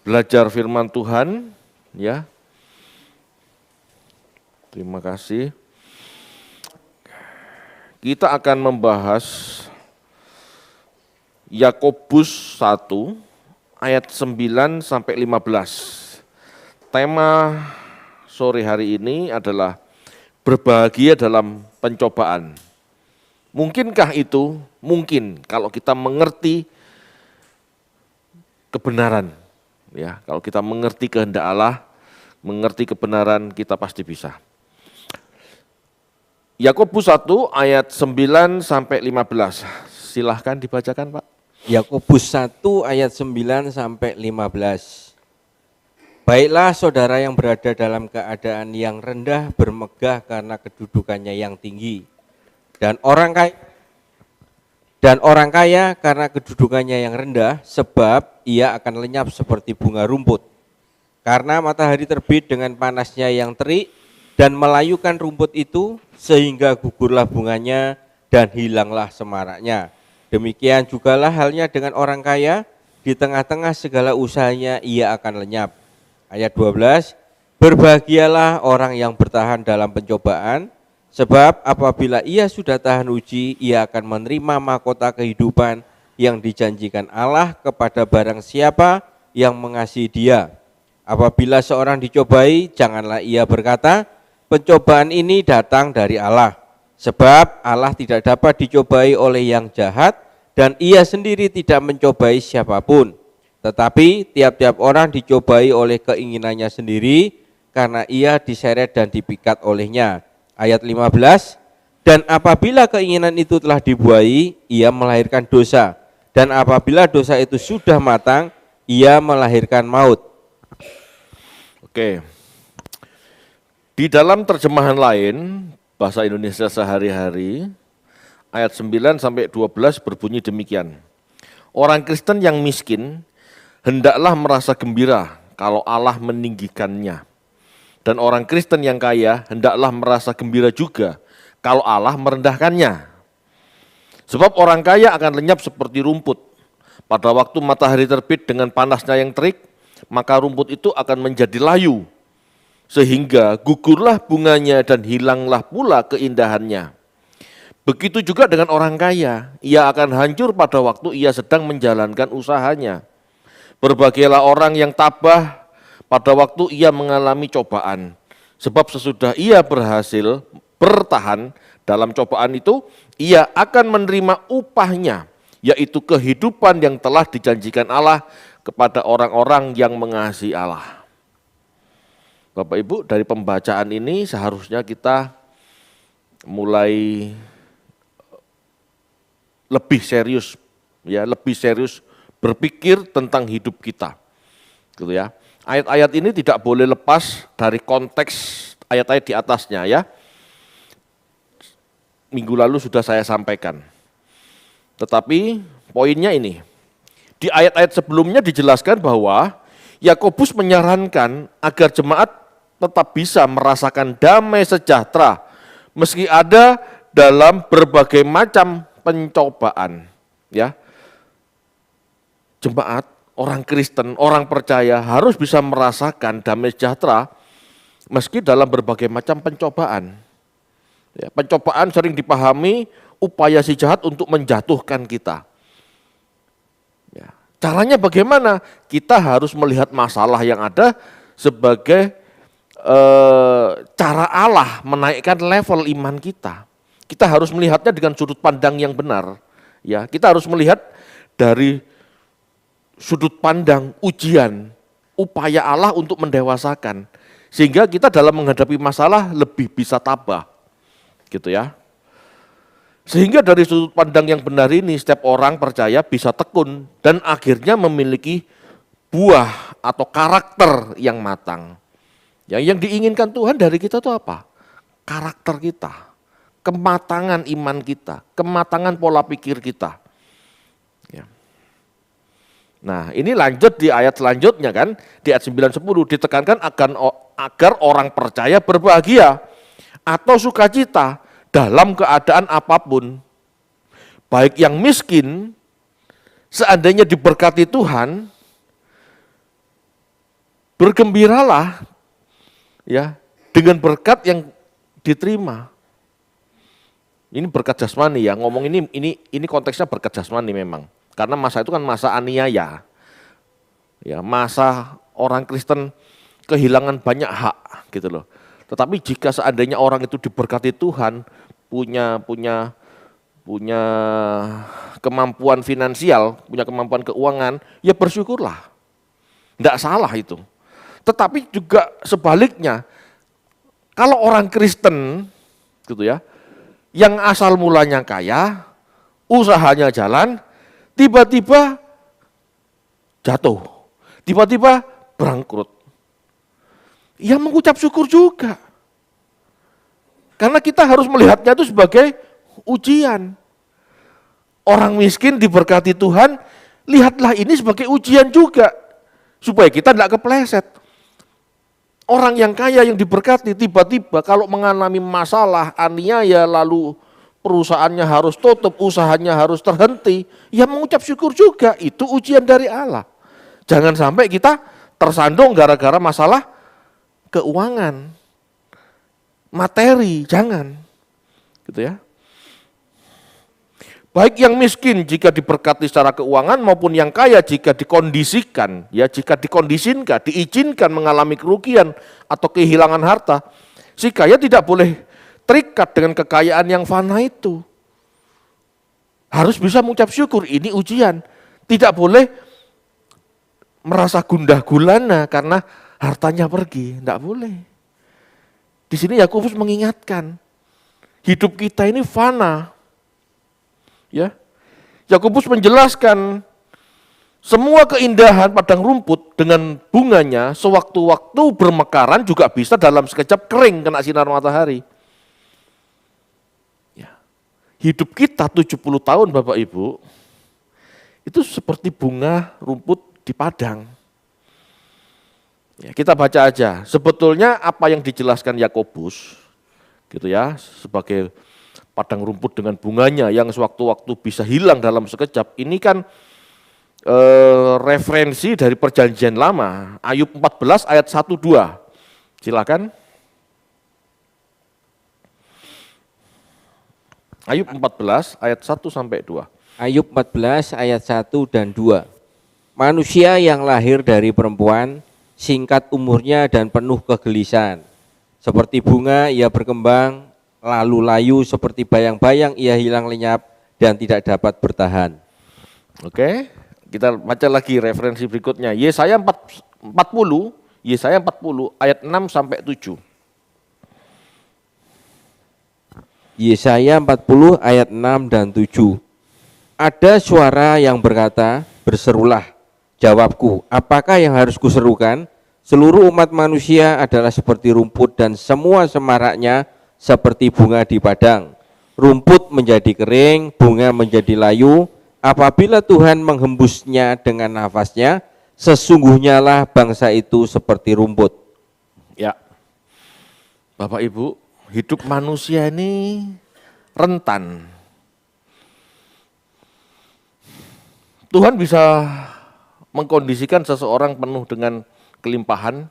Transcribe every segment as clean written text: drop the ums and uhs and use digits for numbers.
belajar firman Tuhan, ya. Terima kasih. Kita akan membahas Yakobus 1 ayat 9 sampai 15. Tema sore hari ini adalah berbahagia dalam pencobaan. Mungkinkah itu? Mungkin kalau kita mengerti kebenaran. Ya, kalau kita mengerti kehendak Allah, mengerti kebenaran, kita pasti bisa. Yakobus 1 ayat 9 sampai 15. Silahkan dibacakan, Pak. Yakobus 1 ayat 9 sampai 15. Baiklah saudara yang berada dalam keadaan yang rendah bermegah karena kedudukannya yang tinggi. Dan orang kaya karena kedudukannya yang rendah, sebab ia akan lenyap seperti bunga rumput. Karena matahari terbit dengan panasnya yang terik dan melayukan rumput itu, sehingga gugurlah bunganya dan hilanglah semaraknya. Demikian jugalah halnya dengan orang kaya, di tengah-tengah segala usahanya ia akan lenyap. Ayat 12, berbahagialah orang yang bertahan dalam pencobaan, sebab apabila ia sudah tahan uji, ia akan menerima mahkota kehidupan yang dijanjikan Allah kepada barang siapa yang mengasihi Dia. Apabila seorang dicobai, janganlah ia berkata, pencobaan ini datang dari Allah. Sebab Allah tidak dapat dicobai oleh yang jahat, dan ia sendiri tidak mencobai siapapun. Tetapi tiap-tiap orang dicobai oleh keinginannya sendiri, karena ia diseret dan dipikat olehnya. Ayat 15, dan apabila keinginan itu telah dibuai, ia melahirkan dosa. Dan apabila dosa itu sudah matang, ia melahirkan maut. Oke. Di dalam terjemahan lain, bahasa Indonesia sehari-hari, ayat 9 sampai 12 berbunyi demikian. Orang Kristen yang miskin, hendaklah merasa gembira kalau Allah meninggikannya. Dan orang Kristen yang kaya hendaklah merasa gembira juga kalau Allah merendahkannya. Sebab orang kaya akan lenyap seperti rumput. Pada waktu matahari terbit dengan panasnya yang terik, maka rumput itu akan menjadi layu. Sehingga gugurlah bunganya dan hilanglah pula keindahannya. Begitu juga dengan orang kaya, ia akan hancur pada waktu ia sedang menjalankan usahanya. Berbahagialah orang yang tabah pada waktu ia mengalami cobaan, sebab sesudah ia berhasil bertahan dalam cobaan itu, ia akan menerima upahnya, yaitu kehidupan yang telah dijanjikan Allah kepada orang-orang yang mengasihi Allah. Bapak Ibu, dari pembacaan ini seharusnya kita mulai lebih serius, ya, lebih serius berpikir tentang hidup kita, gitu ya. Ayat-ayat ini tidak boleh lepas dari konteks ayat-ayat di atasnya, ya. Minggu lalu sudah saya sampaikan. Tetapi poinnya ini, di ayat-ayat sebelumnya dijelaskan bahwa Yakobus menyarankan agar jemaat tetap bisa merasakan damai sejahtera meski ada dalam berbagai macam pencobaan, ya. Jemaat, orang Kristen, orang percaya harus bisa merasakan damai sejahtera meski dalam berbagai macam pencobaan. Ya, pencobaan sering dipahami upaya si jahat untuk menjatuhkan kita. Ya, caranya bagaimana? Kita harus melihat masalah yang ada sebagai cara Allah menaikkan level iman kita. Kita harus melihatnya dengan sudut pandang yang benar. Ya, kita harus melihat dari sudut pandang ujian, upaya Allah untuk mendewasakan, sehingga kita dalam menghadapi masalah lebih bisa tabah, gitu ya. Sehingga dari sudut pandang yang benar ini, setiap orang percaya bisa tekun dan akhirnya memiliki buah atau karakter yang matang. Yang diinginkan Tuhan dari kita itu apa? Karakter kita, kematangan iman kita, kematangan pola pikir kita. Ya. Nah, ini lanjut di ayat selanjutnya kan, di ayat 9-10 ditekankan agar orang percaya berbahagia atau sukacita dalam keadaan apapun. Baik yang miskin, seandainya diberkati Tuhan, Bergembiralah ya dengan berkat yang diterima. Ini berkat jasmani ya, ngomong ini konteksnya berkat jasmani memang. Karena masa itu kan masa aniaya. Ya, masa orang Kristen kehilangan banyak hak gitu loh. Tetapi jika seandainya orang itu diberkati Tuhan, punya kemampuan finansial, punya kemampuan keuangan, ya bersyukurlah. Tidak salah itu. Tetapi juga sebaliknya, kalau orang Kristen gitu ya, yang asal mulanya kaya, usahanya jalan, tiba-tiba jatuh, tiba-tiba bangkrut. Ya mengucap syukur juga. Karena kita harus melihatnya itu sebagai ujian. Orang miskin diberkati Tuhan, lihatlah ini sebagai ujian juga. Supaya kita tidak kepleset. Orang yang kaya yang diberkati tiba-tiba kalau mengalami masalah, aniaya, lalu perusahaannya harus tutup, usahanya harus terhenti, ya mengucap syukur juga, itu ujian dari Allah. Jangan sampai kita tersandung gara-gara masalah keuangan, materi, jangan. Gitu ya. Baik yang miskin jika diberkati secara keuangan maupun yang kaya jika dikondisikan, ya jika dikondisinkan, diizinkan mengalami kerugian atau kehilangan harta, si kaya tidak boleh terikat dengan kekayaan yang fana itu. Harus bisa mengucap syukur, ini ujian. Tidak boleh merasa gundah gulana karena hartanya pergi, tidak boleh. Di sini Yakobus mengingatkan, hidup kita ini fana. Ya, Yakobus menjelaskan semua keindahan padang rumput dengan bunganya sewaktu-waktu bermekaran juga bisa dalam sekejap kering kena sinar matahari. Ya. Hidup kita 70 tahun Bapak Ibu, itu seperti bunga rumput di padang. Ya, kita baca aja, sebetulnya apa yang dijelaskan Yakobus, gitu ya, sebagai padang rumput dengan bunganya yang sewaktu-waktu bisa hilang dalam sekejap. Ini kan referensi dari perjanjian lama, Ayub 14 ayat 1-2. Silakan. Ayub 14 ayat 1-2. Ayub 14 ayat 1 dan 2. Manusia yang lahir dari perempuan, singkat umurnya dan penuh kegelisahan. Seperti bunga ia berkembang, lalu layu seperti bayang-bayang ia hilang lenyap dan tidak dapat bertahan. Oke, kita baca lagi referensi berikutnya. Yesaya 40 ayat 6-7. Yesaya 40 ayat 6 dan 7. Ada suara yang berkata, berserulah, jawabku, apakah yang harus kuserukan? Seluruh umat manusia adalah seperti rumput dan semua semaraknya seperti bunga di padang. Rumput menjadi kering, bunga menjadi layu. Apabila Tuhan menghembusnya dengan nafasnya, sesungguhnya lah bangsa itu seperti rumput. Ya, Bapak Ibu, hidup manusia ini rentan. Tuhan bisa mengkondisikan seseorang penuh dengan kelimpahan,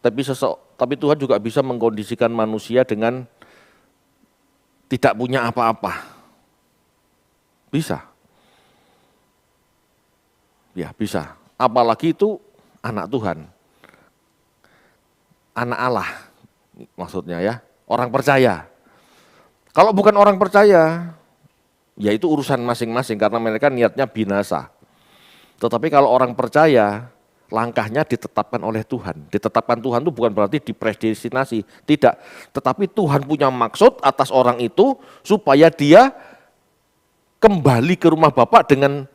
tapi Tuhan juga bisa mengkondisikan manusia dengan tidak punya apa-apa. Bisa. Ya, bisa. Apalagi itu anak Tuhan. Anak Allah maksudnya ya, orang percaya. Kalau bukan orang percaya, ya itu urusan masing-masing karena mereka niatnya binasa. Tetapi kalau orang percaya, langkahnya ditetapkan oleh Tuhan. Ditetapkan Tuhan itu bukan berarti dipredestinasi, tidak. Tetapi Tuhan punya maksud atas orang itu supaya dia kembali ke rumah Bapa dengan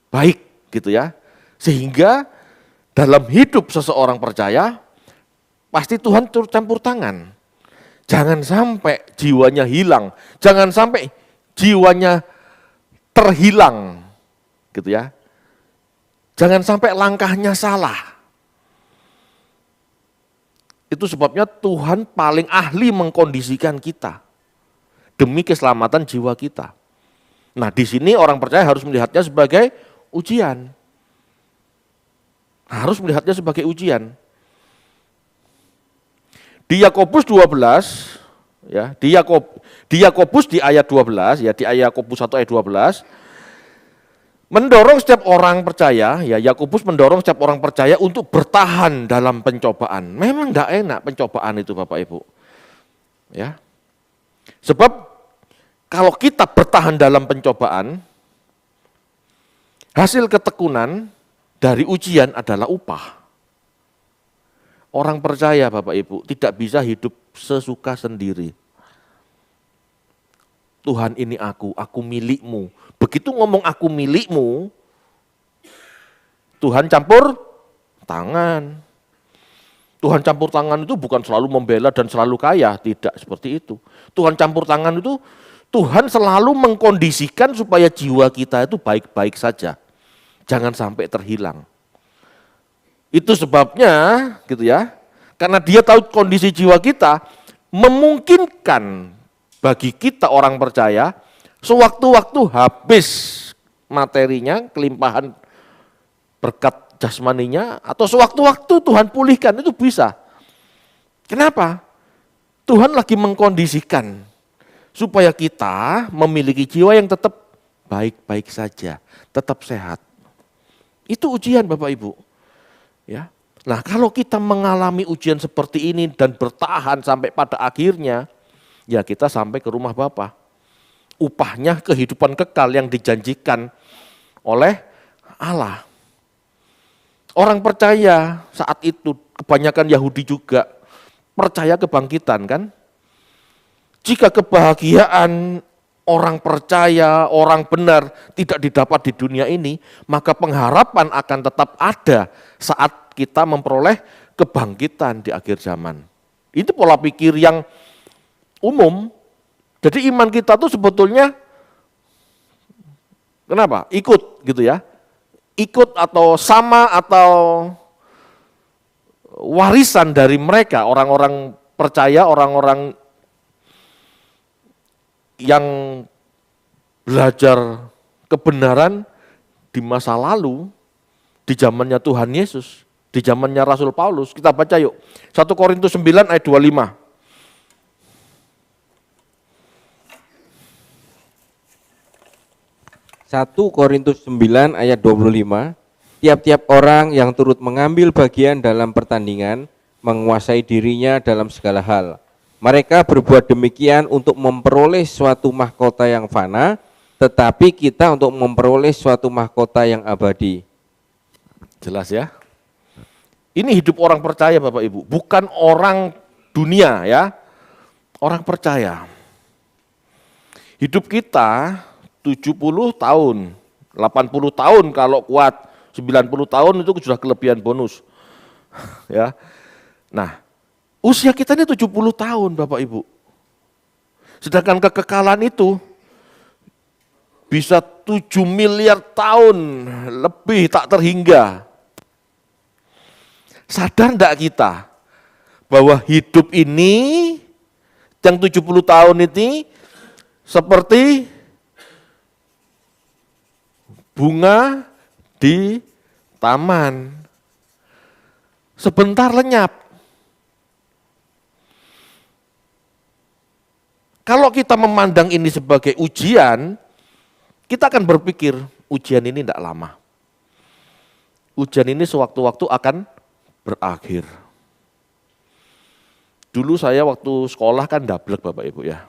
baik gitu ya. Sehingga dalam hidup seseorang percaya pasti Tuhan turut campur tangan. Jangan sampai jiwanya hilang, jangan sampai jiwanya terhilang gitu ya. Jangan sampai langkahnya salah. Itu sebabnya Tuhan paling ahli mengkondisikan kita demi keselamatan jiwa kita. Nah, di sini orang percaya harus melihatnya sebagai ujian. Harus melihatnya sebagai ujian. Di Yakobus 12, ya, di Yakobus di ayat 12, ya, di ayat Yakobus 1 ayat 12, mendorong setiap orang percaya, ya, Yakobus mendorong setiap orang percaya untuk bertahan dalam pencobaan. Memang enggak enak pencobaan itu Bapak Ibu. Ya. Sebab kalau kita bertahan dalam pencobaan, hasil ketekunan dari ujian adalah upah. Orang percaya Bapak Ibu tidak bisa hidup sesuka sendiri. Tuhan ini aku milikmu. Begitu ngomong aku milikmu, Tuhan campur tangan. Tuhan campur tangan itu bukan selalu membela dan selalu kaya, tidak seperti itu. Tuhan campur tangan itu, Tuhan selalu mengkondisikan supaya jiwa kita itu baik-baik saja. Jangan sampai terhilang. Itu sebabnya gitu ya, karena dia tahu kondisi jiwa kita, memungkinkan bagi kita orang percaya, sewaktu-waktu habis materinya, kelimpahan berkat jasmaninya, atau sewaktu-waktu Tuhan pulihkan, itu bisa. Kenapa? Tuhan lagi mengkondisikan, supaya kita memiliki jiwa yang tetap baik-baik saja, tetap sehat. Itu ujian Bapak Ibu. Ya. Nah, kalau kita mengalami ujian seperti ini dan bertahan sampai pada akhirnya, ya kita sampai ke rumah Bapa. Upahnya kehidupan kekal yang dijanjikan oleh Allah. Orang percaya saat itu, kebanyakan Yahudi juga percaya kebangkitan kan. Jika kebahagiaan orang percaya, orang benar tidak didapat di dunia ini, maka pengharapan akan tetap ada saat kita memperoleh kebangkitan di akhir zaman. Itu pola pikir yang umum. Jadi iman kita tuh sebetulnya kenapa? Ikut gitu ya. Ikut atau sama atau warisan dari mereka, orang-orang percaya, orang-orang yang belajar kebenaran di masa lalu, di zamannya Tuhan Yesus, di zamannya Rasul Paulus. Kita baca yuk, 1 Korintus 9 ayat 25. 1 Korintus 9 ayat 25, tiap-tiap orang yang turut mengambil bagian dalam pertandingan, menguasai dirinya dalam segala hal. Mereka berbuat demikian untuk memperoleh suatu mahkota yang fana, tetapi kita untuk memperoleh suatu mahkota yang abadi. Jelas ya? Ini hidup orang percaya Bapak Ibu, bukan orang dunia ya, orang percaya. Hidup kita 70 tahun, 80 tahun kalau kuat, 90 tahun itu sudah kelebihan bonus. Ya. Nah, usia kita ini 70 tahun Bapak Ibu. Sedangkan kekekalan itu bisa 7 miliar tahun lebih tak terhingga. Sadar enggak kita bahwa hidup ini yang 70 tahun ini seperti bunga di taman. Sebentar lenyap. Kalau kita memandang ini sebagai ujian, kita akan berpikir ujian ini tidak lama. Ujian ini sewaktu-waktu akan berakhir. Dulu saya waktu sekolah kan dablek Bapak Ibu ya.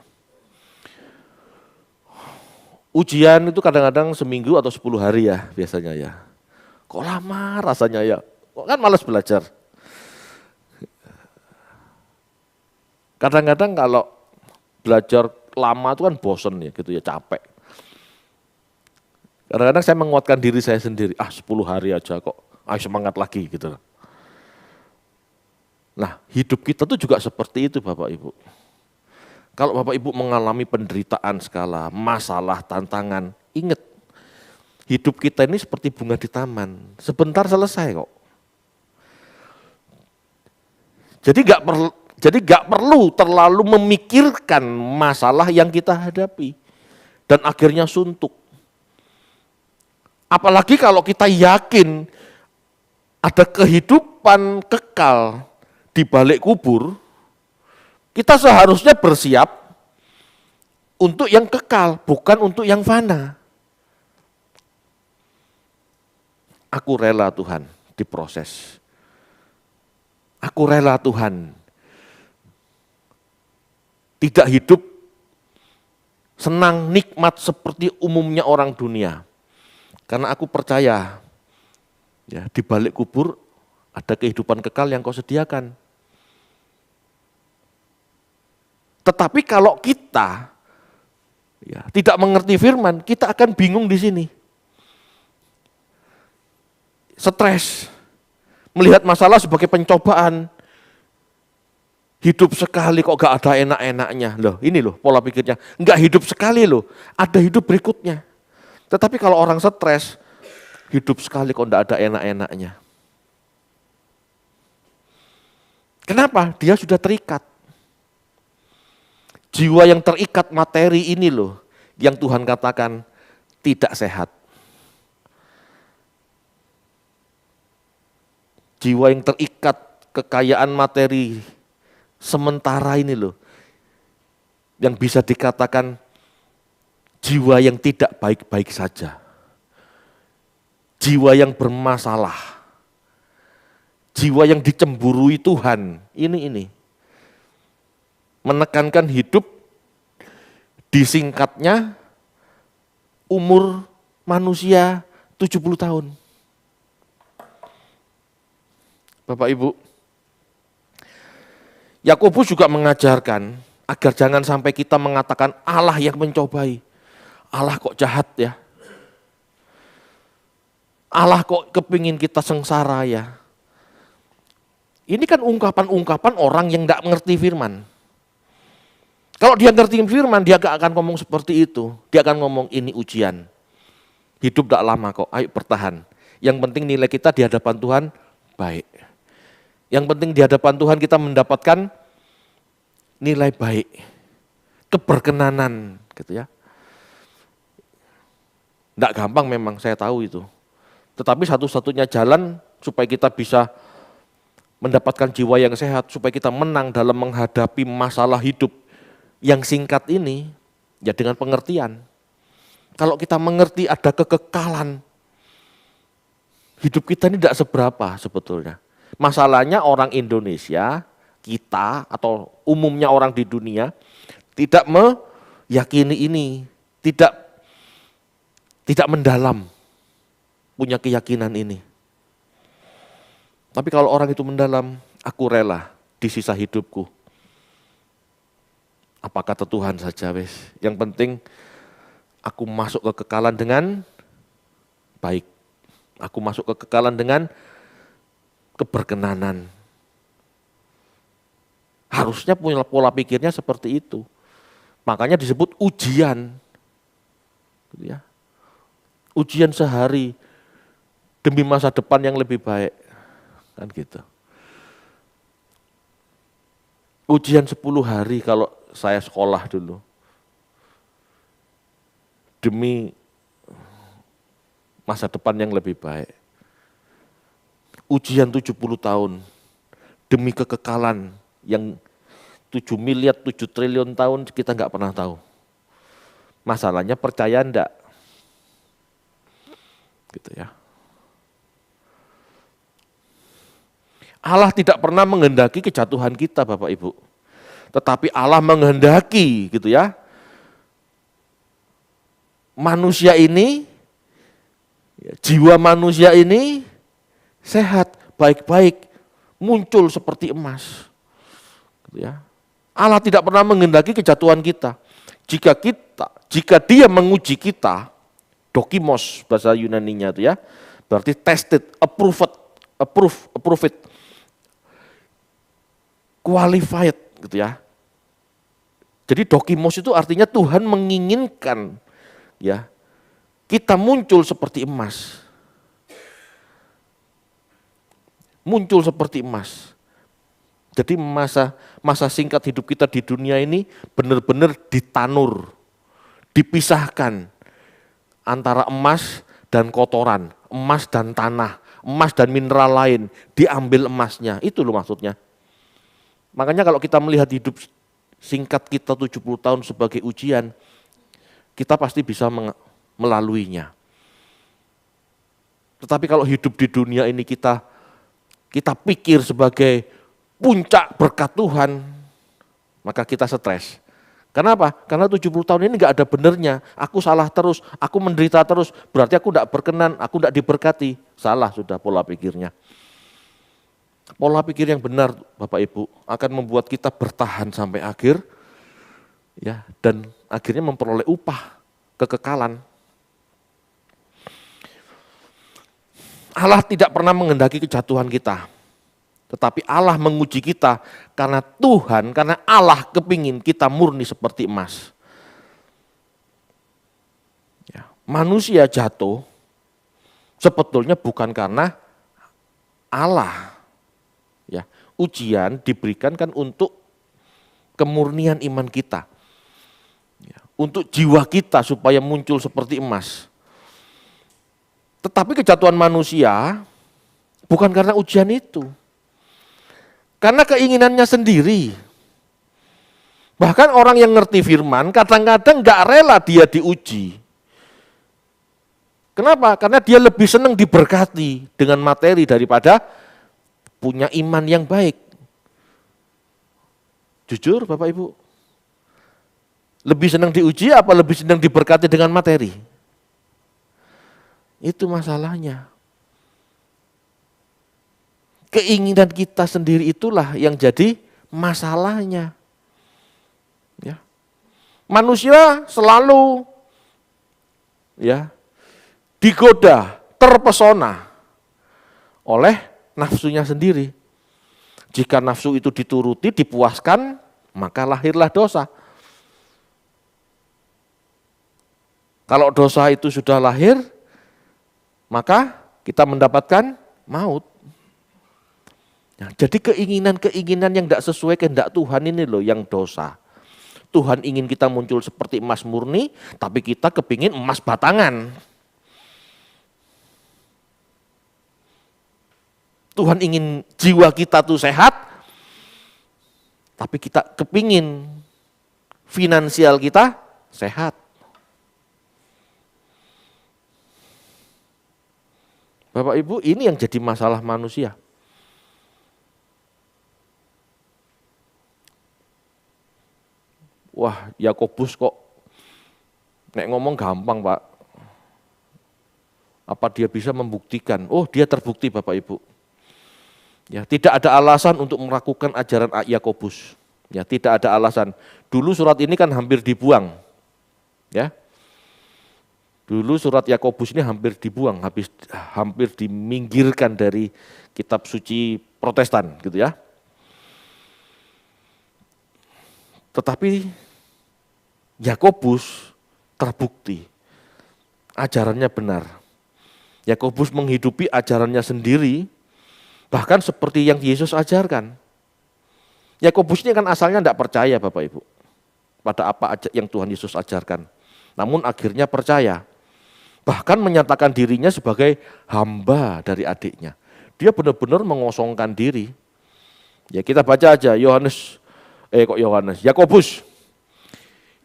Ujian itu kadang-kadang seminggu atau 10 hari ya biasanya ya. Kok lama rasanya ya, kok kan malas belajar. Kadang-kadang kalau belajar lama itu kan bosen ya gitu ya, capek. Kadang-kadang saya menguatkan diri saya sendiri, 10 hari aja kok, ayo semangat lagi gitu. Nah hidup kita tuh juga seperti itu Bapak Ibu. Kalau Bapak Ibu mengalami penderitaan skala, masalah, tantangan, ingat, hidup kita ini seperti bunga di taman, sebentar selesai kok. Jadi gak perlu terlalu memikirkan masalah yang kita hadapi, dan akhirnya suntuk. Apalagi kalau kita yakin ada kehidupan kekal di balik kubur, kita seharusnya bersiap untuk yang kekal, bukan untuk yang fana. Aku rela Tuhan diproses. Aku rela Tuhan tidak hidup senang, nikmat seperti umumnya orang dunia. Karena aku percaya, ya, di balik kubur ada kehidupan kekal yang kau sediakan. Tetapi kalau kita ya, tidak mengerti firman, kita akan bingung di sini. Stres, melihat masalah sebagai pencobaan. Hidup sekali kok gak ada enak-enaknya. Loh, ini loh pola pikirnya. Enggak hidup sekali loh, ada hidup berikutnya. Tetapi kalau orang stres, hidup sekali kok enggak ada enak-enaknya. Kenapa? Dia sudah terikat. Jiwa yang terikat materi ini loh, yang Tuhan katakan tidak sehat. Jiwa yang terikat kekayaan materi sementara ini loh, yang bisa dikatakan jiwa yang tidak baik-baik saja. Jiwa yang bermasalah. Jiwa yang dicemburui Tuhan. Ini. Menekankan hidup disingkatnya umur manusia 70 tahun. Bapak Ibu, Yakobus juga mengajarkan agar jangan sampai kita mengatakan Allah yang mencobai. Allah kok jahat ya. Allah kok kepingin kita sengsara ya. Ini kan ungkapan-ungkapan orang yang tidak mengerti firman. Kalau dia ngerti firman, dia gak akan ngomong seperti itu. Dia akan ngomong ini ujian. Hidup tidak lama kok, ayo bertahan. Yang penting nilai kita di hadapan Tuhan baik. Yang penting di hadapan Tuhan kita mendapatkan nilai baik, keberkenanan gitu ya. Tidak gampang memang, saya tahu itu. Tetapi satu-satunya jalan supaya kita bisa mendapatkan jiwa yang sehat, supaya kita menang dalam menghadapi masalah hidup yang singkat ini, ya dengan pengertian. Kalau kita mengerti ada kekekalan, hidup kita ini tidak seberapa sebetulnya. Masalahnya orang Indonesia, kita atau umumnya orang di dunia tidak meyakini ini, tidak mendalam punya keyakinan ini. Tapi kalau orang itu mendalam, aku rela di sisa hidupku. Apa kata Tuhan saja wes. Yang penting aku masuk ke kekekalan dengan baik. Aku masuk ke kekekalan dengan keberkenanan. Harusnya punya pola pikirnya seperti itu. Makanya disebut ujian. Gitu ya. Ujian sehari demi masa depan yang lebih baik. Kan gitu. Ujian 10 hari kalau saya sekolah dulu. Demi masa depan yang lebih baik. Ujian 70 tahun demi kekekalan yang 7 miliar, 7 triliun tahun kita nggak pernah tahu. Masalahnya percaya enggak? Gitu ya. Allah tidak pernah menghendaki kejatuhan kita Bapak Ibu. Tetapi Allah menghendaki gitu ya. Manusia ini, jiwa manusia ini sehat, baik-baik, muncul seperti emas. Gitu ya. Allah tidak pernah menghendaki kejatuhan kita. Jika dia menguji kita, dokimos bahasa Yunaninya itu ya, berarti tested, approved, qualified gitu ya. Jadi dokimos itu artinya Tuhan menginginkan ya kita muncul seperti emas. Muncul seperti emas. Jadi masa singkat hidup kita di dunia ini benar-benar ditanur, dipisahkan antara emas dan kotoran, emas dan tanah, emas dan mineral lain, diambil emasnya. Itu loh maksudnya. Makanya kalau kita melihat hidup singkat kita 70 tahun sebagai ujian, kita pasti bisa melaluinya. Tetapi kalau hidup di dunia ini kita pikir sebagai puncak berkat Tuhan, maka kita stres. Kenapa? Karena 70 tahun ini enggak ada benernya. Aku salah terus, aku menderita terus, berarti aku enggak berkenan, aku enggak diberkati. Salah sudah pola pikirnya. Pola pikir yang benar Bapak Ibu akan membuat kita bertahan sampai akhir, ya, dan akhirnya memperoleh upah, kekekalan. Allah tidak pernah menghendaki kejatuhan kita, tetapi Allah menguji kita karena Tuhan, karena Allah kepingin kita murni seperti emas. Ya, manusia jatuh sebetulnya bukan karena Allah. Ya, ujian diberikan kan untuk kemurnian iman kita, ya, untuk jiwa kita supaya muncul seperti emas. Tetapi kejatuhan manusia bukan karena ujian itu, karena keinginannya sendiri. Bahkan orang yang ngerti firman kadang-kadang gak rela dia diuji. Kenapa? Karena dia lebih senang diberkati dengan materi daripada punya iman yang baik. Jujur Bapak Ibu, lebih senang diuji apa lebih senang diberkati dengan materi? Itu masalahnya. Keinginan kita sendiri itulah yang jadi masalahnya. Ya. Manusia selalu digoda, terpesona oleh nafsunya sendiri. Jika nafsu itu dituruti, dipuaskan, maka lahirlah dosa. Kalau dosa itu sudah lahir, maka kita mendapatkan maut. Nah, jadi keinginan-keinginan yang tidak sesuai kehendak Tuhan ini loh yang dosa. Tuhan ingin kita muncul seperti emas murni, tapi kita kepingin emas batangan. Tuhan ingin jiwa kita tuh sehat, tapi kita kepingin finansial kita sehat. Bapak Ibu, ini yang jadi masalah manusia. Wah, Yakobus kok nek ngomong gampang, Pak. Apa dia bisa membuktikan? Oh, dia terbukti Bapak Ibu. Ya, tidak ada alasan untuk melakukan ajaran Yakobus. Ya, tidak ada alasan. Dulu surat ini kan hampir dibuang. Ya. Dulu surat Yakobus ini hampir dibuang, hampir diminggirkan dari kitab suci Protestan, gitu ya. Tetapi Yakobus terbukti ajarannya benar. Yakobus menghidupi ajarannya sendiri, bahkan seperti yang Yesus ajarkan. Yakobus ini kan asalnya tidak percaya Bapak Ibu pada apa yang Tuhan Yesus ajarkan. Namun akhirnya percaya. Bahkan menyatakan dirinya sebagai hamba dari adiknya. Dia benar-benar mengosongkan diri. Ya kita baca aja Yakobus.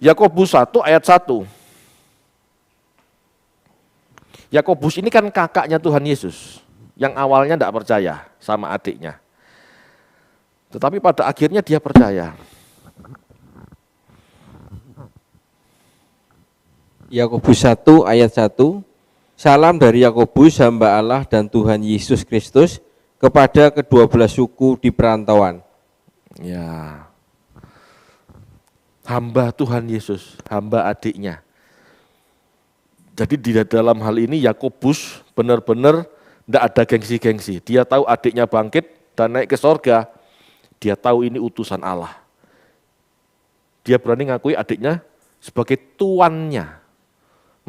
Yakobus 1 ayat 1. Yakobus ini kan kakaknya Tuhan Yesus, yang awalnya tidak percaya sama adiknya. Tetapi pada akhirnya dia percaya. Yakobus 1 ayat 1, salam dari Yakobus hamba Allah dan Tuhan Yesus Kristus kepada kedua belas suku di perantauan. Ya, hamba Tuhan Yesus, hamba adiknya. Jadi di dalam hal ini Yakobus benar-benar tidak ada gengsi-gengsi. Dia tahu adiknya bangkit dan naik ke sorga. Dia tahu ini utusan Allah. Dia berani ngakui adiknya sebagai tuannya,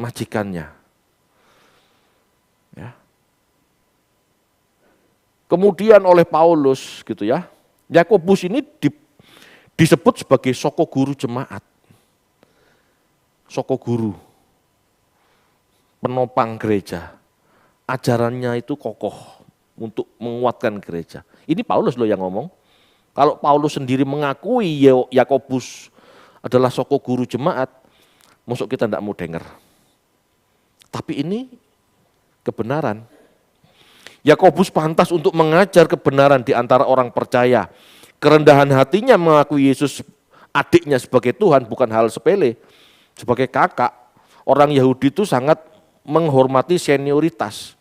majikannya. Ya. Kemudian oleh Paulus gitu ya, Yakobus ini disebut sebagai soko guru jemaat. Soko guru, penopang gereja. ajarannya itu kokoh untuk menguatkan gereja. Ini Paulus loh yang ngomong. Kalau Paulus sendiri mengakui Yakobus adalah soko guru jemaat, masuk kita tidak mau dengar. Tapi ini kebenaran. Yakobus pantas untuk mengajar kebenaran di antara orang percaya. Kerendahan hatinya mengakui Yesus adiknya sebagai Tuhan bukan hal sepele. Sebagai kakak, orang Yahudi itu sangat menghormati senioritas.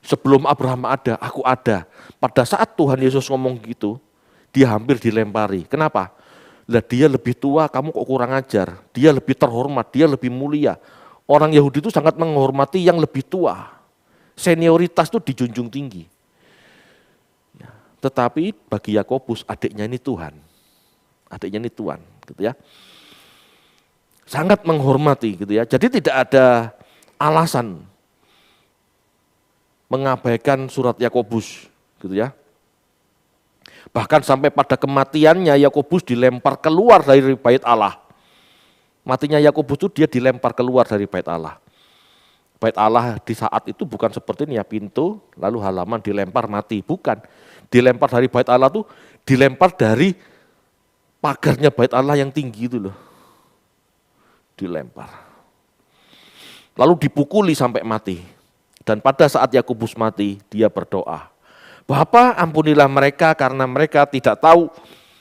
Sebelum Abraham ada, aku ada. Pada saat Tuhan Yesus ngomong gitu, dia hampir dilempari. Kenapa? Lah dia lebih tua, kamu kok kurang ajar. Dia lebih terhormat, dia lebih mulia. Orang Yahudi itu sangat menghormati yang lebih tua. Senioritas itu dijunjung tinggi. Ya, tetapi bagi Yakobus adiknya ini Tuhan. Adiknya ini Tuhan, gitu ya. Sangat menghormati gitu ya. Jadi tidak ada alasan mengabaikan surat Yakobus, gitu ya. Bahkan sampai pada kematiannya Yakobus dilempar keluar dari bait Allah. Matinya Yakobus itu dia dilempar keluar dari bait Allah. Bait Allah di saat itu bukan seperti ini ya, pintu lalu halaman dilempar mati, bukan. Dilempar dari bait Allah tuh dilempar dari pagarnya bait Allah yang tinggi itu loh. Dilempar. Lalu dipukuli sampai mati. Dan pada saat Yakobus mati, dia berdoa, Bapa, ampunilah mereka karena mereka tidak tahu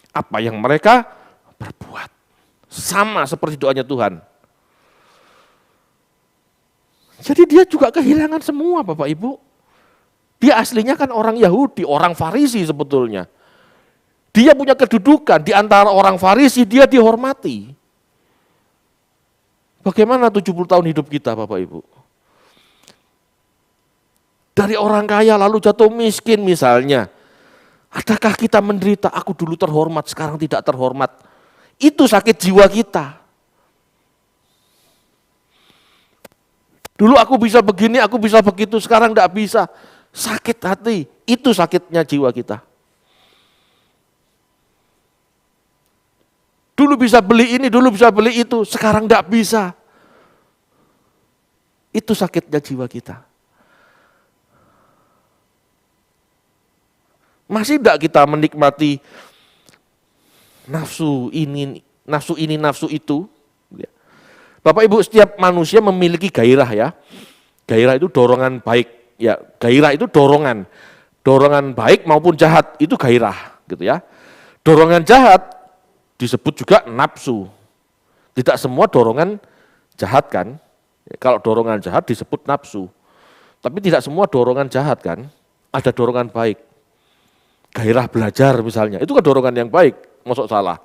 apa yang mereka berbuat. Sama seperti doanya Tuhan. Jadi dia juga kehilangan semua Bapak Ibu. Dia aslinya kan orang Yahudi, orang Farisi sebetulnya. Dia punya kedudukan di antara orang Farisi, dia dihormati. Bagaimana 70 tahun hidup kita Bapak Ibu? Dari orang kaya lalu jatuh miskin misalnya. Adakah kita menderita, aku dulu terhormat, sekarang tidak terhormat. Itu sakit jiwa kita. Dulu aku bisa begini, aku bisa begitu, sekarang tidak bisa. Sakit hati, itu sakitnya jiwa kita. Dulu bisa beli ini, dulu bisa beli itu, sekarang tidak bisa. Itu sakitnya jiwa kita. Masih tidak kita menikmati nafsu ini, nafsu itu? Bapak Ibu, setiap manusia memiliki gairah ya. Gairah itu dorongan baik. Ya, gairah itu dorongan. Dorongan baik maupun jahat itu gairah, gitu ya. Dorongan jahat disebut juga nafsu. Tidak semua dorongan jahat kan? Kalau dorongan jahat disebut nafsu. Tapi tidak semua dorongan jahat kan? Ada dorongan baik. Gairah belajar misalnya, itu kan dorongan yang baik, mosok salah.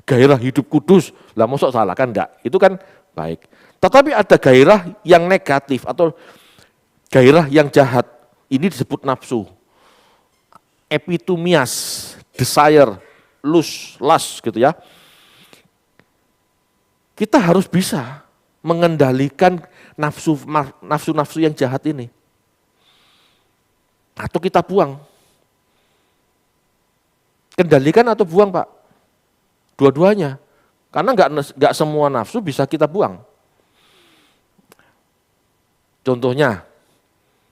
Gairah hidup kudus, lah mosok salah kan enggak, itu kan baik. Tetapi ada gairah yang negatif atau gairah yang jahat, ini disebut nafsu. Epitumias, desire, lust gitu ya. Kita harus bisa mengendalikan nafsu yang jahat ini. Atau kita buang. Kendalikan atau buang Pak? Dua-duanya. Karena enggak semua nafsu bisa kita buang. Contohnya,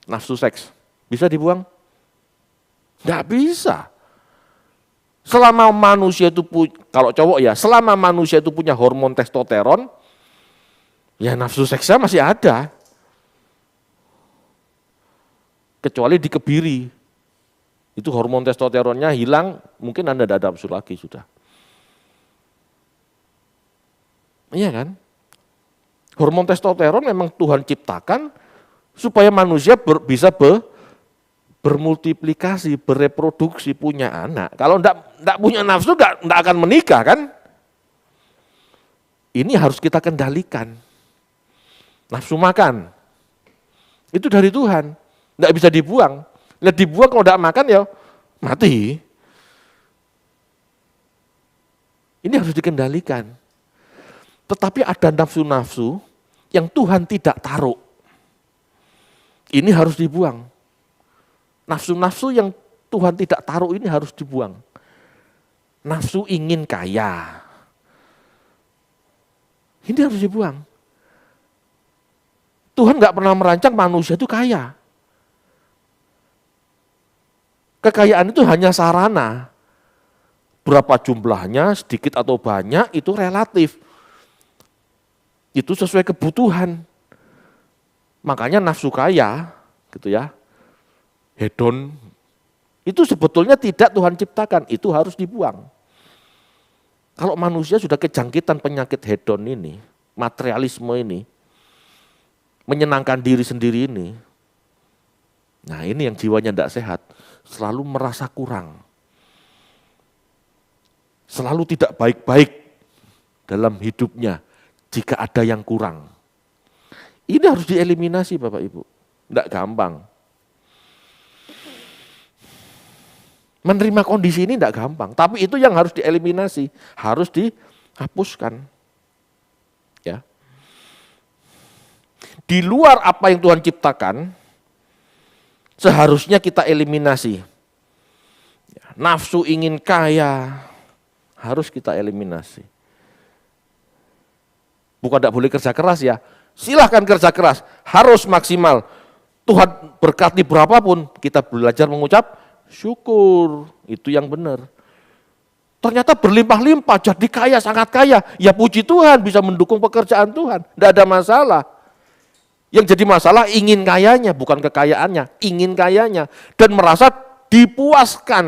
nafsu seks. Bisa dibuang? Enggak bisa. Selama manusia itu, kalau cowok ya, selama manusia itu punya hormon testosteron, ya nafsu seksnya masih ada. Kecuali dikebiri. Itu hormon testosteronnya hilang, mungkin Anda tidak ada nafsu lagi sudah. Iya kan? Hormon testosteron memang Tuhan ciptakan supaya manusia bisa bermultiplikasi, bereproduksi, punya anak. Kalau enggak punya nafsu, enggak akan menikah kan? Ini harus kita kendalikan. Nafsu makan, itu dari Tuhan, enggak bisa dibuang. Lihat dibuang kalau enggak makan ya mati. Ini harus dikendalikan. Tetapi ada nafsu-nafsu yang Tuhan tidak taruh. Ini harus dibuang. Nafsu-nafsu yang Tuhan tidak taruh ini harus dibuang. Nafsu ingin kaya. Ini harus dibuang. Tuhan enggak pernah merancang manusia itu kaya. Kekayaan itu hanya sarana. Berapa jumlahnya, sedikit atau banyak, itu relatif. Itu sesuai kebutuhan. Makanya nafsu kaya, gitu ya, hedon, itu sebetulnya tidak Tuhan ciptakan, itu harus dibuang. Kalau manusia sudah kejangkitan penyakit hedon ini, materialisme ini, menyenangkan diri sendiri ini, nah ini yang jiwanya tidak sehat, selalu merasa kurang. Selalu tidak baik-baik dalam hidupnya jika ada yang kurang. Ini harus dieliminasi Bapak Ibu, tidak gampang. Menerima kondisi ini tidak gampang, tapi itu yang harus dieliminasi, harus dihapuskan. Ya. Di luar apa yang Tuhan ciptakan, seharusnya kita eliminasi. Nafsu ingin kaya, harus kita eliminasi. Bukan tidak boleh kerja keras ya, silahkan kerja keras, harus maksimal. Tuhan berkati berapapun, kita belajar mengucap syukur, itu yang benar. Ternyata berlimpah-limpah, jadi kaya, sangat kaya, ya puji Tuhan bisa mendukung pekerjaan Tuhan, tidak ada masalah. Yang jadi masalah ingin kayanya, bukan kekayaannya, ingin kayanya. Dan merasa dipuaskan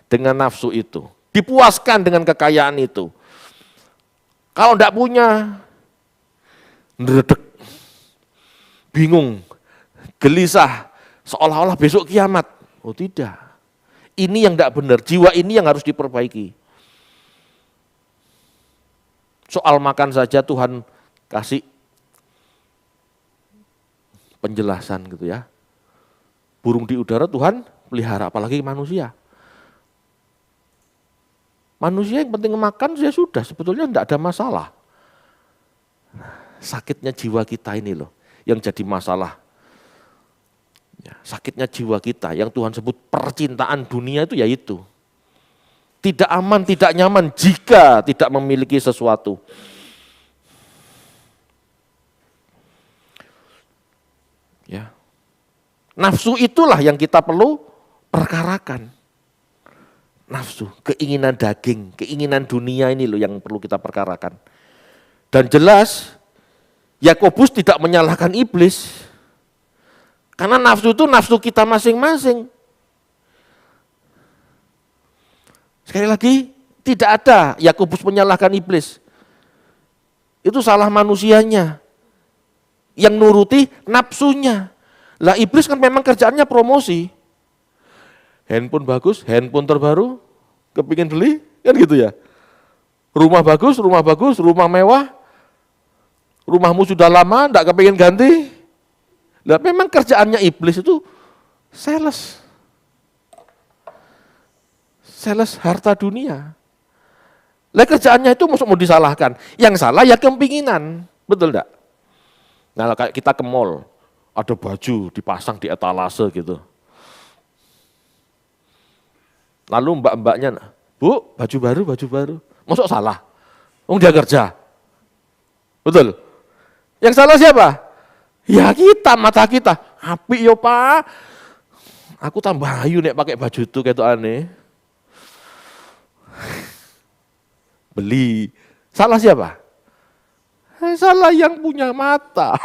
dengan nafsu itu, dipuaskan dengan kekayaan itu. Kalau tidak punya, ngeredek, bingung, gelisah, seolah-olah besok kiamat. Oh tidak, ini yang tidak benar, jiwa ini yang harus diperbaiki. Soal makan saja Tuhan kasih penjelasan gitu ya. Burung di udara Tuhan pelihara, apalagi manusia. Manusia yang penting makan ya sudah, sebetulnya tidak ada masalah. Sakitnya jiwa kita ini loh, yang jadi masalah. Ya, sakitnya jiwa kita, yang Tuhan sebut percintaan dunia itu ya itu. Tidak aman, tidak nyaman jika tidak memiliki sesuatu. Ya. Nafsu itulah yang kita perlu perkarakan. Nafsu, keinginan daging, keinginan dunia ini loh yang perlu kita perkarakan. Dan jelas, Yakobus tidak menyalahkan iblis. Karena nafsu itu nafsu kita masing-masing. Sekali lagi, tidak ada Yakobus menyalahkan iblis. Itu salah manusianya. Yang nuruti nafsunya. Lah iblis kan memang kerjaannya promosi. Handphone bagus, handphone terbaru, kepingin beli, kan gitu ya. Rumah bagus, rumah mewah, rumahmu sudah lama, enggak kepingin ganti. Nah, memang kerjaannya iblis itu sales. Sales harta dunia. Lah kerjaannya itu mau disalahkan. Yang salah ya kepinginan, betul enggak? Nah kayak kita ke mall, ada baju dipasang di etalase gitu. Lalu mbak-mbaknya, Bu, baju baru. Masuk salah? Dia kerja. Betul? Yang salah siapa? Ya kita, mata kita. Apik yo Pak. Aku tambah ayu nek pakai baju itu kayak aneh. Beli. Salah siapa? Salah yang punya mata.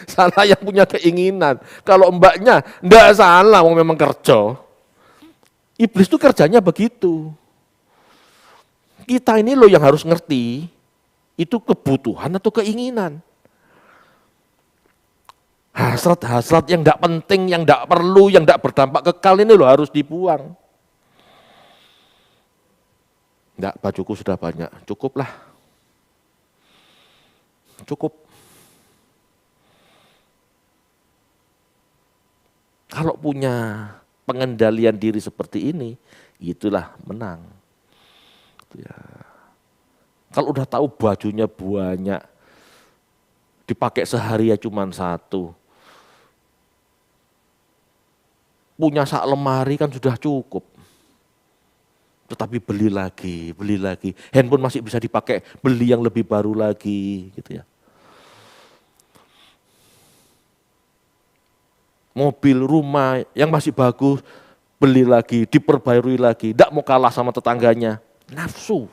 Salah yang punya keinginan. Kalau mbaknya, enggak salah, memang kerja. Iblis itu kerjanya begitu. Kita ini loh yang harus ngerti, itu kebutuhan atau keinginan. Hasrat-hasrat yang enggak penting, yang enggak perlu, yang enggak berdampak kekal ini loh harus dibuang. Enggak, bajuku sudah banyak, cukuplah. Cukup. Kalau punya pengendalian diri seperti ini, itulah menang. Ya. Kalau udah tahu bajunya banyak, dipakai sehari ya cuma satu. Punya sak lemari kan sudah cukup. Tetapi beli lagi. Handphone masih bisa dipakai, beli yang lebih baru lagi, gitu ya. Mobil, rumah yang masih bagus, beli lagi, diperbarui lagi, tidak mau kalah sama tetangganya. Nafsu.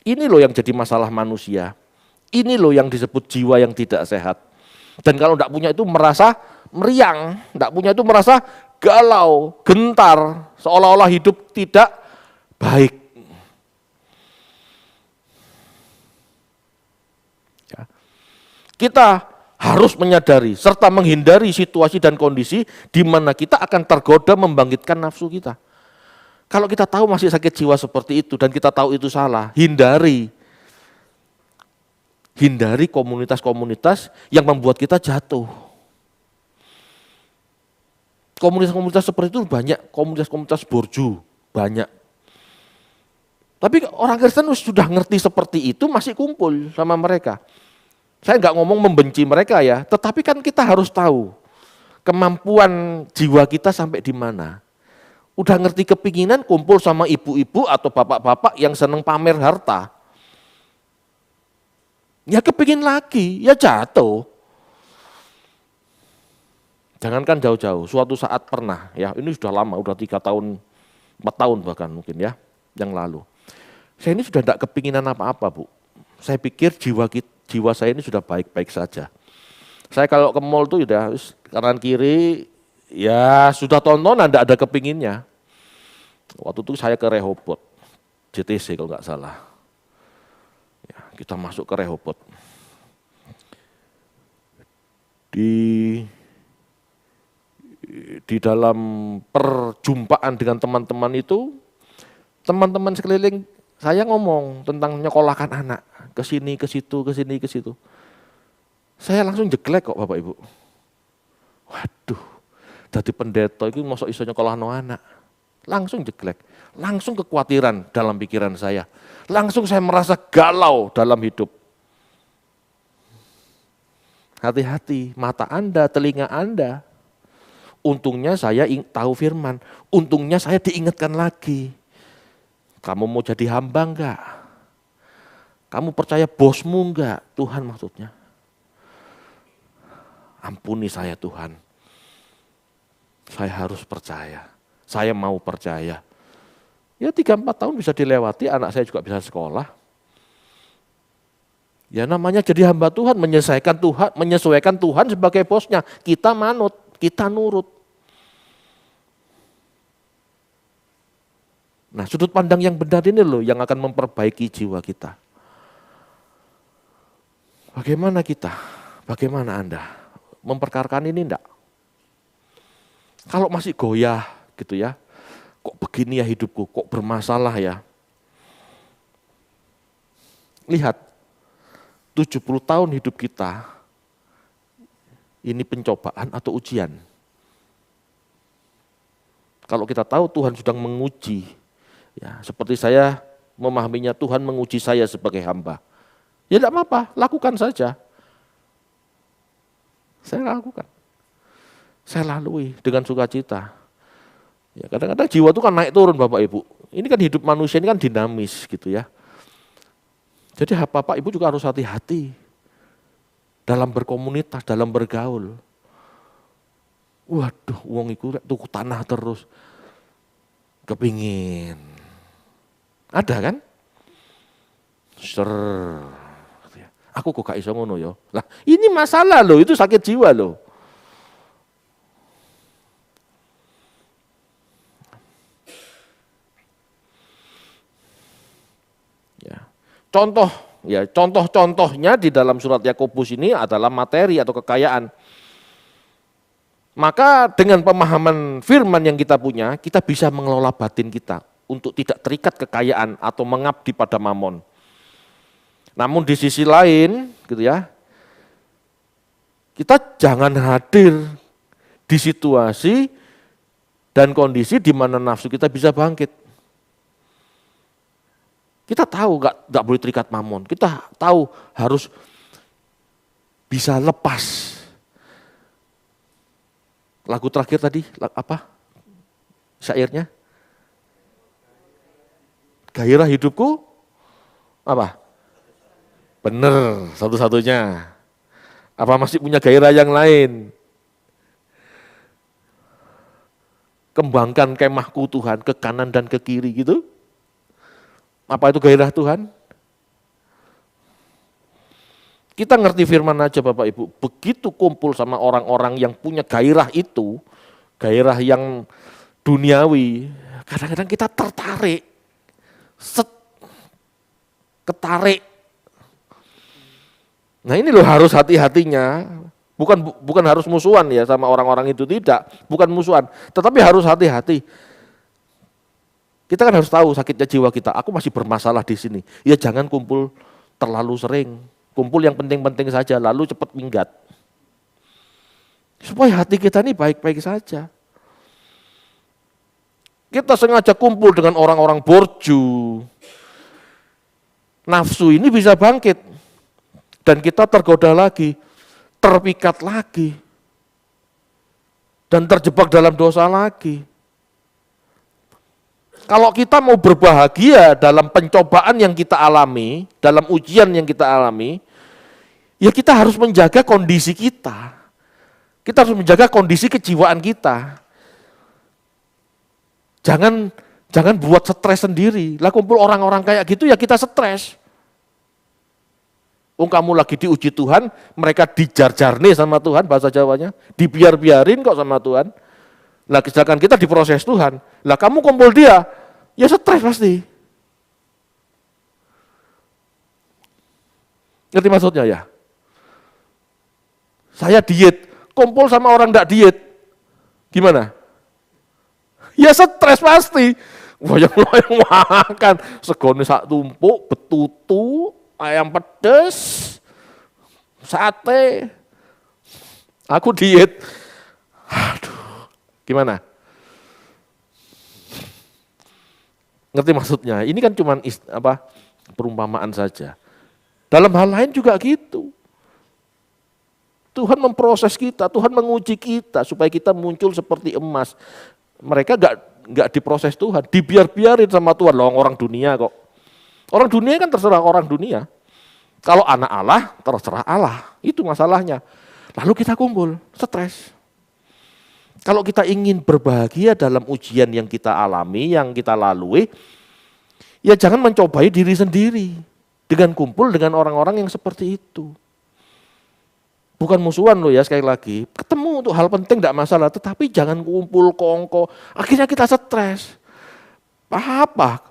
Ini loh yang jadi masalah manusia. Ini loh yang disebut jiwa yang tidak sehat. Dan kalau tidak punya itu merasa meriang, tidak punya itu merasa galau, gentar, seolah-olah hidup tidak baik. Ya. Kita harus menyadari serta menghindari situasi dan kondisi di mana kita akan tergoda membangkitkan nafsu kita. Kalau kita tahu masih sakit jiwa seperti itu dan kita tahu itu salah, hindari. Hindari komunitas-komunitas yang membuat kita jatuh. Komunitas-komunitas seperti itu banyak, komunitas-komunitas borju banyak. Tapi orang Kristen sudah ngerti seperti itu masih kumpul sama mereka. Saya nggak ngomong membenci mereka ya, tetapi kan kita harus tahu kemampuan jiwa kita sampai di mana. Udah ngerti kepinginan kumpul sama ibu-ibu atau bapak-bapak yang seneng pamer harta. Ya kepingin lagi, ya jatuh. Jangankan jauh-jauh, suatu saat pernah ya, ini sudah lama, udah 3 tahun, 4 tahun bahkan mungkin ya, yang lalu. Saya ini sudah tidak kepinginan apa-apa Bu. Saya pikir jiwa saya ini sudah baik-baik saja. Saya kalau ke mall tuh udah kanan kiri, ya sudah tontonan, tidak ada kepinginnya. Waktu itu saya ke Rehoboth, JTC kalau nggak salah. Ya, kita masuk ke Rehoboth. Di dalam perjumpaan dengan teman-teman itu, teman-teman sekeliling saya ngomong tentang nyekolahkan anak, ke sini, ke situ, ke sini, ke situ. Saya langsung jeglek kok Bapak Ibu. Waduh, jadi pendeta itu masuk iso nyekolahno anak. Langsung jeglek, langsung kekhawatiran dalam pikiran saya. Langsung saya merasa galau dalam hidup. Hati-hati, mata Anda, telinga Anda. Untungnya saya tahu firman, untungnya saya diingatkan lagi. Kamu mau jadi hamba enggak? Kamu percaya bosmu enggak? Tuhan maksudnya. Ampuni saya Tuhan. Saya harus percaya. Saya mau percaya. Ya 3-4 tahun bisa dilewati, anak saya juga bisa sekolah. Ya namanya jadi hamba Tuhan, menyesuaikan Tuhan sebagai bosnya. Kita manut, kita nurut. Nah sudut pandang yang benar ini loh yang akan memperbaiki jiwa kita. Bagaimana kita? Bagaimana Anda? Memperkarakan ini enggak? Kalau masih goyah gitu ya, kok begini ya hidupku, kok bermasalah ya. Lihat, 70 tahun hidup kita, ini pencobaan atau ujian. Kalau kita tahu Tuhan sedang menguji, ya seperti saya memahaminya Tuhan menguji saya sebagai hamba. Ya tidak apa-apa, lakukan saja. Saya lakukan. Saya lalui dengan sukacita. Ya, kadang-kadang jiwa itu kan naik turun Bapak Ibu. Ini kan hidup manusia ini kan dinamis gitu ya. Jadi Bapak Ibu juga harus hati-hati dalam berkomunitas, dalam bergaul. Waduh, wong iku tuku tanah terus. Kepingin. Ada kan? Aku kok gak iso ngono ya. Lah, ini masalah loh, itu sakit jiwa loh. Contoh-contohnya di dalam surat Yakobus ini adalah materi atau kekayaan. Maka dengan pemahaman firman yang kita punya, kita bisa mengelola batin kita untuk tidak terikat kekayaan atau mengabdi pada mamon. Namun di sisi lain, gitu ya, kita jangan hadir di situasi dan kondisi di mana nafsu kita bisa bangkit. Kita tahu nggak boleh terikat mamon. Kita tahu harus bisa lepas. Lagu terakhir tadi apa? Syairnya? Gairah hidupku apa? Bener, satu-satunya. Apa masih punya gairah yang lain? kembangkan kemahku Tuhan ke kanan dan ke kiri gitu. Apa itu gairah Tuhan? Kita ngerti firman aja Bapak Ibu, begitu kumpul sama orang-orang yang punya gairah itu, gairah yang duniawi, kadang-kadang kita tertarik, ketarik. Nah ini loh harus hati-hatinya, bukan harus musuhan ya sama orang-orang itu, tidak, bukan musuhan, tetapi harus hati-hati. Kita kan harus tahu sakitnya jiwa kita, aku masih bermasalah di sini, ya jangan kumpul terlalu sering. Kumpul yang penting-penting saja, lalu cepat minggat. Supaya hati kita ini baik-baik saja. Kita sengaja kumpul dengan orang-orang borju. Nafsu ini bisa bangkit. Dan kita tergoda lagi, terpikat lagi. Dan terjebak dalam dosa lagi. Kalau kita mau berbahagia dalam pencobaan yang kita alami, dalam ujian yang kita alami, ya kita harus menjaga kondisi kita. Kita harus menjaga kondisi kejiwaan kita. Jangan buat stres sendiri. Lah kumpul orang-orang kayak gitu ya kita stres. Kamu lagi diuji Tuhan, mereka dijar-jarne sama Tuhan bahasa Jawanya, dibiar-biarin kok sama Tuhan. Lah sedangkan kita diproses Tuhan. Lah kamu kumpul dia, ya stres pasti. Ngerti maksudnya ya? Saya diet, kumpul sama orang enggak diet. Gimana? Ya stres pasti. Wayang-wayang makan, segone sak tumpuk, betutu, ayam pedes, sate. Aku diet. Aduh, gimana? Ngerti maksudnya? Ini kan cuma perumpamaan saja. Dalam hal lain juga gitu. Tuhan memproses kita, Tuhan menguji kita supaya kita muncul seperti emas. Mereka enggak diproses Tuhan, dibiar-biarin sama Tuhan. Loh, orang dunia kok. Orang dunia kan terserah orang dunia. Kalau anak Allah, terserah Allah. Itu masalahnya. Lalu kita kumpul, stres. Kalau kita ingin berbahagia dalam ujian yang kita alami, yang kita lalui, ya jangan mencobai diri sendiri dengan kumpul dengan orang-orang yang seperti itu. Bukan musuhan loh ya, sekali lagi. Ketemu untuk hal penting tidak masalah, tetapi jangan kumpul kongko. Akhirnya kita stres. Apa?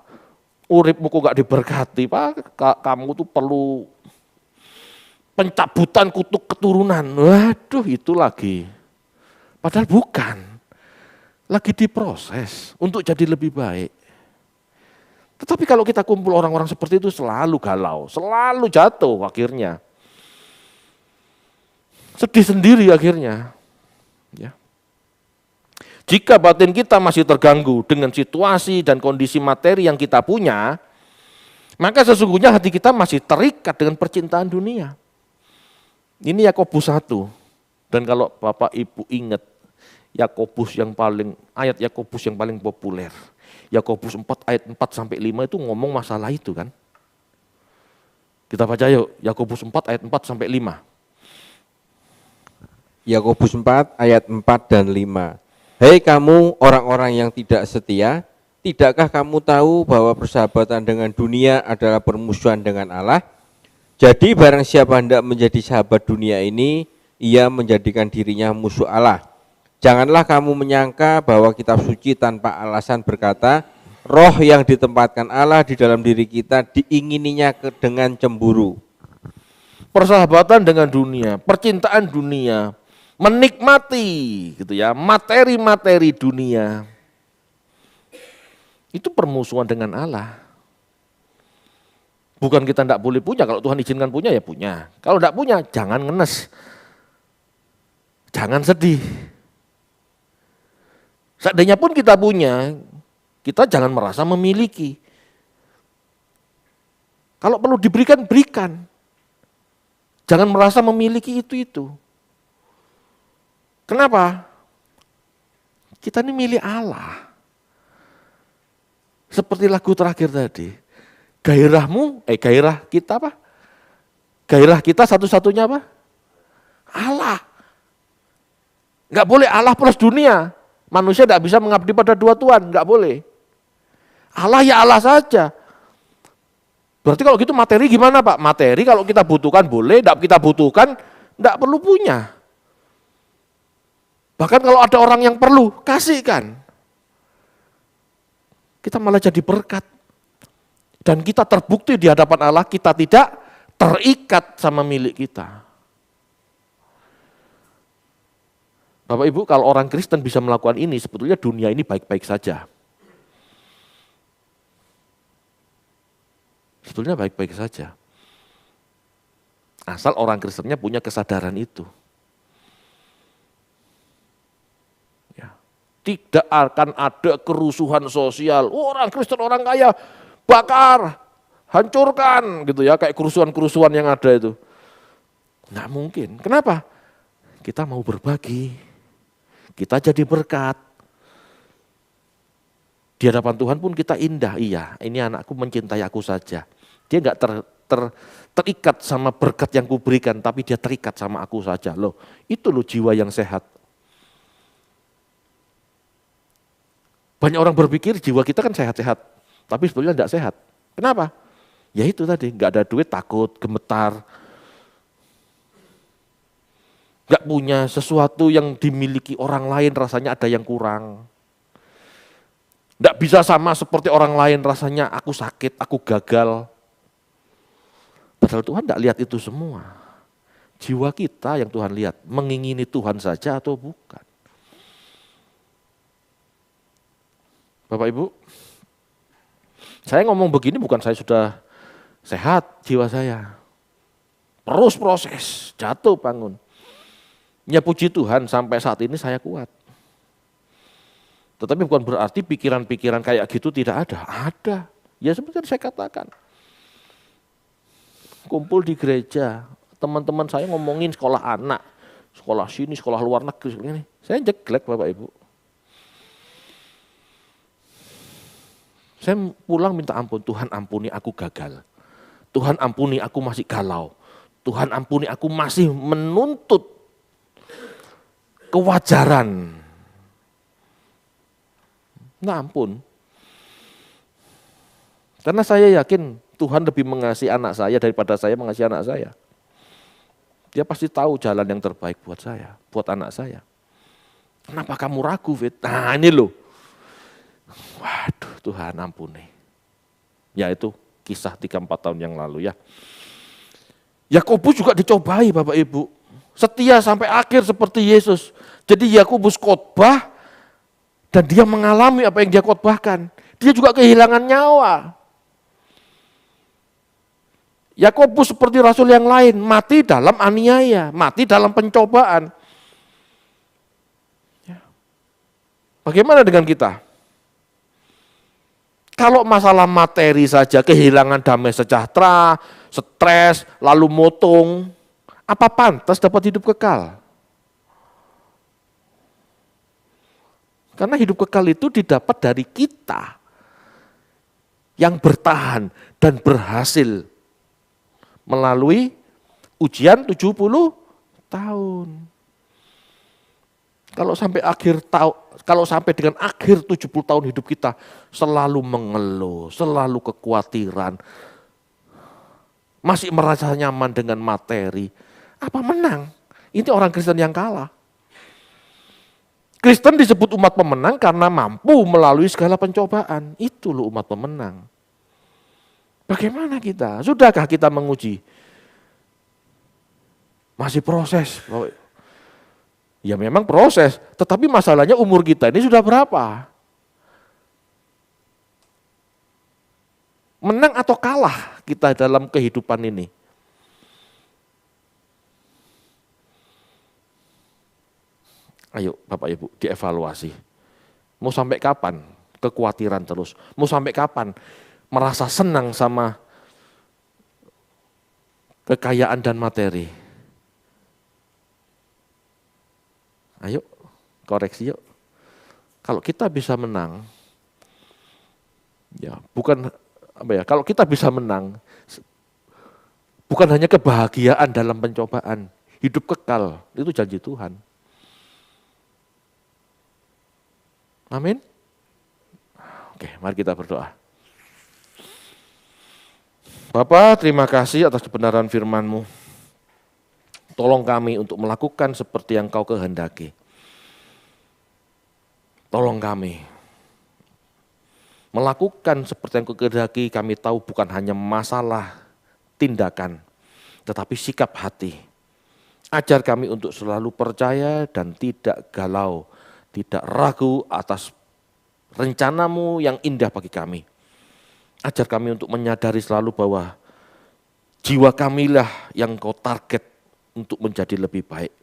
Uripmu kok gak diberkati, Pak? Kamu tuh perlu pencabutan kutuk keturunan. Waduh, itu lagi. Padahal bukan. Lagi diproses untuk jadi lebih baik. Tetapi kalau kita kumpul orang-orang seperti itu selalu galau, selalu jatuh akhirnya. Sedih sendiri akhirnya. Ya. Jika batin kita masih terganggu dengan situasi dan kondisi materi yang kita punya, maka sesungguhnya hati kita masih terikat dengan percintaan dunia. Ini Yakobus 1. Dan kalau Bapak Ibu ingat, ayat Yakobus yang paling populer. Yakobus 4 ayat 4 sampai 5 itu ngomong masalah itu kan. Kita baca yuk, Yakobus 4 ayat 4 sampai 5. Yakobus 4 ayat 4 dan 5. Hei kamu orang-orang yang tidak setia, tidakkah kamu tahu bahwa persahabatan dengan dunia adalah permusuhan dengan Allah? Jadi barang siapa hendak menjadi sahabat dunia ini, ia menjadikan dirinya musuh Allah. Janganlah kamu menyangka bahwa kitab suci tanpa alasan berkata, roh yang ditempatkan Allah di dalam diri kita diingininya dengan cemburu. Persahabatan dengan dunia, percintaan dunia, menikmati gitu ya, materi-materi dunia. Itu permusuhan dengan Allah. Bukan kita tidak boleh punya, kalau Tuhan izinkan punya ya punya. Kalau tidak punya jangan ngenes. Jangan sedih. Seandainya pun kita punya, kita jangan merasa memiliki. Kalau perlu diberikan, berikan. Jangan merasa memiliki itu. Kenapa? Kita ini milik Allah. Seperti lagu terakhir tadi. Gairah kita apa? Gairah kita satu-satunya apa? Allah. Enggak boleh Allah plus dunia. Manusia tidak bisa mengabdi pada dua Tuhan, nggak boleh. Allah ya Allah saja. Berarti kalau gitu materi gimana Pak? Materi kalau kita butuhkan boleh, tidak kita butuhkan, tidak perlu punya. Bahkan kalau ada orang yang perlu, kasihkan. Kita malah jadi berkat. Dan kita terbukti di hadapan Allah, kita tidak terikat sama milik kita. Bapak Ibu, kalau orang Kristen bisa melakukan ini, sebetulnya dunia ini baik-baik saja. Sebetulnya baik-baik saja. Asal orang Kristennya punya kesadaran itu. Ya. Tidak akan ada kerusuhan sosial. Orang Kristen, orang kaya, bakar, hancurkan gitu ya, kayak kerusuhan-kerusuhan yang ada itu. Nggak mungkin. Kenapa? Kita mau berbagi. Kita jadi berkat. Di hadapan Tuhan pun kita indah, iya ini anakku mencintai aku saja. Dia enggak terikat sama berkat yang kuberikan, tapi dia terikat sama aku saja. Loh, itu loh jiwa yang sehat. Banyak orang berpikir jiwa kita kan sehat-sehat, tapi sebetulnya enggak sehat. Kenapa? Ya itu tadi, enggak ada duit, takut, gemetar. Enggak punya sesuatu yang dimiliki orang lain, rasanya ada yang kurang. Enggak bisa sama seperti orang lain, rasanya aku sakit, aku gagal. Padahal Tuhan enggak lihat itu semua. Jiwa kita yang Tuhan lihat, mengingini Tuhan saja atau bukan. Bapak Ibu, saya ngomong begini bukan saya sudah sehat jiwa saya. Terus proses, jatuh bangun. Ya puji Tuhan sampai saat ini saya kuat. Tetapi bukan berarti pikiran-pikiran kayak gitu tidak ada. Ada. Ya seperti yang saya katakan. Kumpul di gereja, teman-teman saya ngomongin sekolah anak, sekolah sini, sekolah luar negeri, ini. Saya jeglek Bapak Ibu. Saya pulang minta ampun, Tuhan ampuni aku gagal. Tuhan ampuni aku masih galau. Tuhan ampuni aku masih menuntut kewajaran. Nah ampun. Karena saya yakin Tuhan lebih mengasihi anak saya daripada saya mengasihi anak saya. Dia pasti tahu jalan yang terbaik buat saya, buat anak saya. Kenapa kamu ragu, Fit? Nah ini loh. Waduh Tuhan ampuni. Ya itu kisah 3-4 tahun yang lalu ya. Yakobus juga dicobai Bapak Ibu. Setia sampai akhir seperti Yesus. Jadi Yakobus khotbah dan dia mengalami apa yang dia khotbahkan. Dia juga kehilangan nyawa. Yakobus seperti rasul yang lain, mati dalam aniaya, mati dalam pencobaan. Bagaimana dengan kita? Kalau masalah materi saja, kehilangan damai sejahtera, stres, lalu motung, apa pantas dapat hidup kekal? Karena hidup kekal itu didapat dari kita yang bertahan dan berhasil melalui ujian 70 tahun. Kalau sampai dengan akhir 70 tahun hidup kita selalu mengeluh, selalu kekhawatiran, masih merasa nyaman dengan materi, apa menang? Ini orang Kristen yang kalah. Kristen disebut umat pemenang karena mampu melalui segala pencobaan. Itu loh umat pemenang. Bagaimana kita? Sudahkah kita menguji? Masih proses. Ya memang proses, tetapi masalahnya umur kita ini sudah berapa? Menang atau kalah kita dalam kehidupan ini? Ayo Bapak Ibu dievaluasi. Mau sampai kapan kekhawatiran terus? Mau sampai kapan merasa senang sama kekayaan dan materi? Ayo koreksi yuk. Kalau kita bisa menang, ya bukan apa ya? Kalau kita bisa menang, bukan hanya kebahagiaan dalam pencobaan, hidup kekal itu janji Tuhan. Amin. Oke, mari kita berdoa. Bapa, terima kasih atas kebenaran firman-Mu. Tolong kami untuk melakukan seperti yang Kau kehendaki. Tolong kami melakukan seperti yang Kau kehendaki. Kami tahu bukan hanya masalah tindakan, tetapi sikap hati. Ajar kami untuk selalu percaya dan tidak galau, tidak ragu atas rencana-Mu yang indah bagi kami. Ajar kami untuk menyadari selalu bahwa jiwa kamilah yang Kau target untuk menjadi lebih baik.